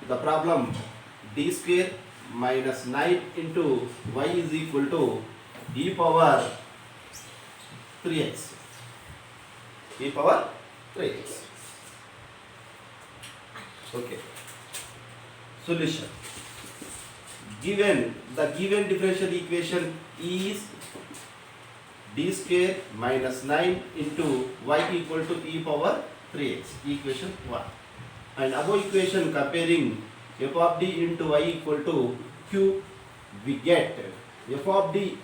the problem d square minus 9 into y is equal to e power 3x. E power 3x. Okay. Solution. The given differential equation is d square minus 9 into y equal to e power 3x. Equation 1. And above equation comparing f of d into y equal to q, we get f of d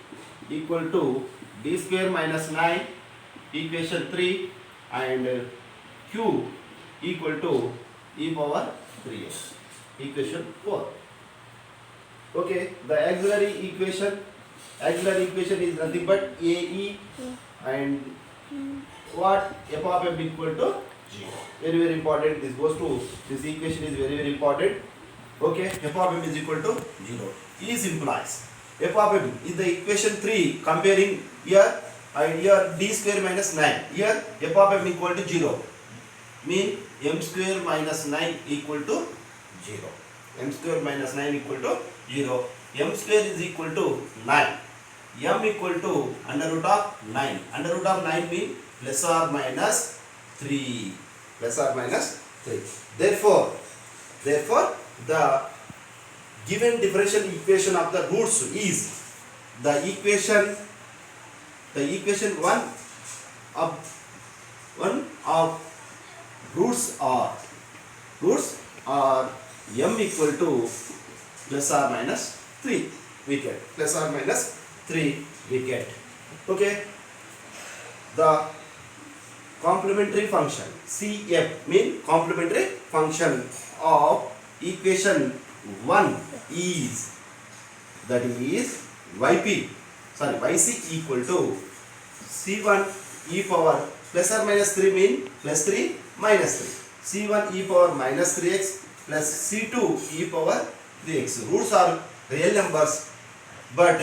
equal to d square minus 9, equation 3, and q equal to e power 3x, equation 4. Okay, the auxiliary equation is nothing but ae and what f of m equal to 0. Very important. This equation is very important. Okay, f of m is equal to 0. Is implies f of m is the equation 3 comparing here and here d square minus 9. Here f of m equal to 0. Mean m square minus 9 equal to 0. M square minus 9 equal to 0. M square is equal to 9. M equal to under root of 9. Under root of 9 means plus or minus 3. Plus or minus 3. Therefore, the given differential equation of the roots is the equation 1 of roots are m equal to plus or minus 3. We get plus or minus 3 we get. Okay. The complementary function CF mean complementary function of equation 1 is YC equal to C1 e power plus or minus 3 mean plus 3 minus 3. C1 e power minus 3x plus C2 e power 3x. Roots are real numbers but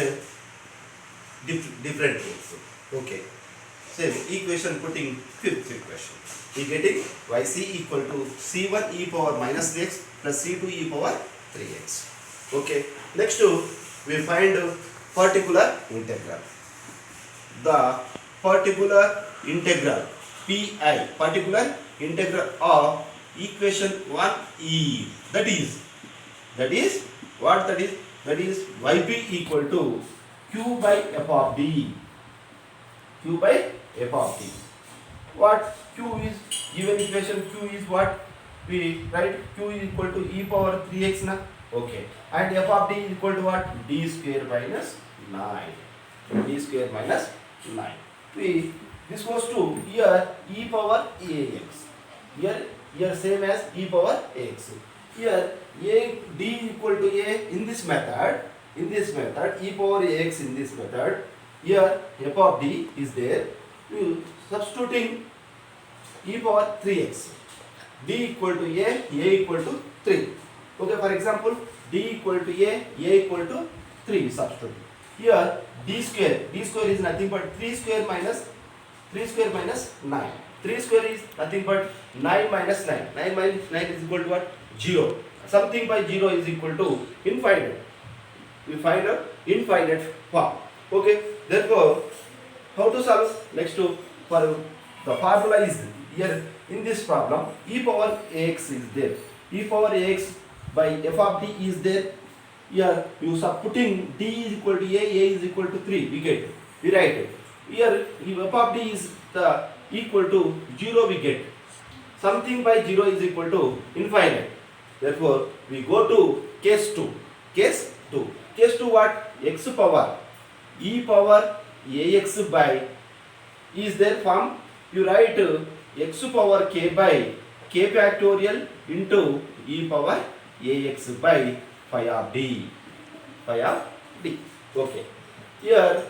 different roots. Okay. Same equation putting fifth equation. We getting YC equal to C1 e power minus 3x plus C2 e power 3x. Okay. Next we find particular integral. The particular integral PI, particular integral of equation 1 is that is YP equal to Q by F of D. Q by F of D. What Q is given equation Q is what we write Q is equal to e power 3x na. Okay. And F of D is equal to what? D square minus 9. D square minus 9. This goes to here e power ax. Here same as e power ax. Here a d equal to a in this method e power ax in this method. Here f of d is there. You substituting e power 3x. D equal to a equal to 3. Okay, for example, d equal to a equal to 3 substitute. Here d square is nothing but 3 square minus 9. 3 square is nothing but 9 minus 9. 9 minus 9 is equal to what? 0. Something by 0 is equal to infinite. We find a infinite form. Okay. Therefore, how to solve? Next to for the formula is here in this problem. E power ax is there. E power ax by f of d is there. Here you substituting d is equal to a is equal to 3. We write it. Here f of d is the equal to 0 we get. Something by 0 is equal to infinite. Therefore, we go to case 2. Case 2 what? X power e power ax by is there form. You write x power k by k factorial into e power ax by phi of d. Okay. Here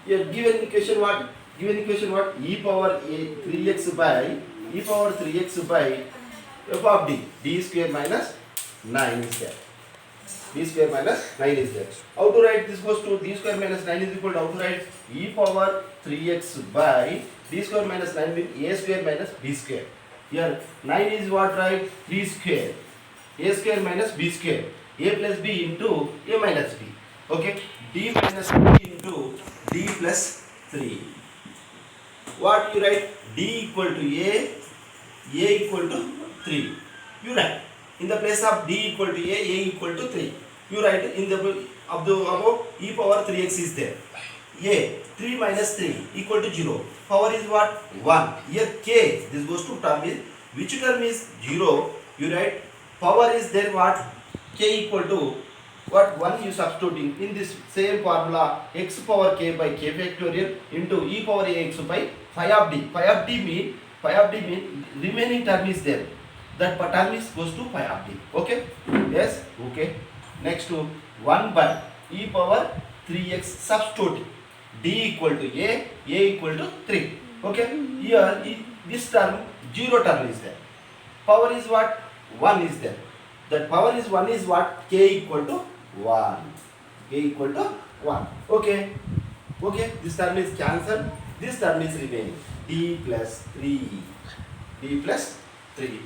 given equation what? E power 3x by f of d square minus 9 is there. D square minus 9 is there. How to write this? Goes to d square minus 9 is equal to how to write e power 3x by d square minus 9 means a square minus b square. Here 9 is what, right? 3 square. A square minus b square. A plus b into a minus b. Okay. D minus b into d plus 3. What you write? D equal to A equal to 3. You write. In the place of D equal to A equal to 3. You write in the above e power 3x is there. A 3 minus 3 equal to 0. Power is what? 1. Here k, this goes to term is, which term is 0? You write power is there what? K equal to what? 1 you substituting in this same formula, x power k by k factorial into e power ax by phi of d. Phi of d mean remaining term is there. That term is goes to phi of d. Okay? Yes? Okay. Next to 1 by e power 3x substitute. D equal to A equal to 3. Okay? Here this term 0 term is there. Power is what? 1 is there. That power is 1 is what? K equal to 1. K equal to 1. Okay? Okay? This term is cancelled. This term is remaining. D plus 3. D plus 3.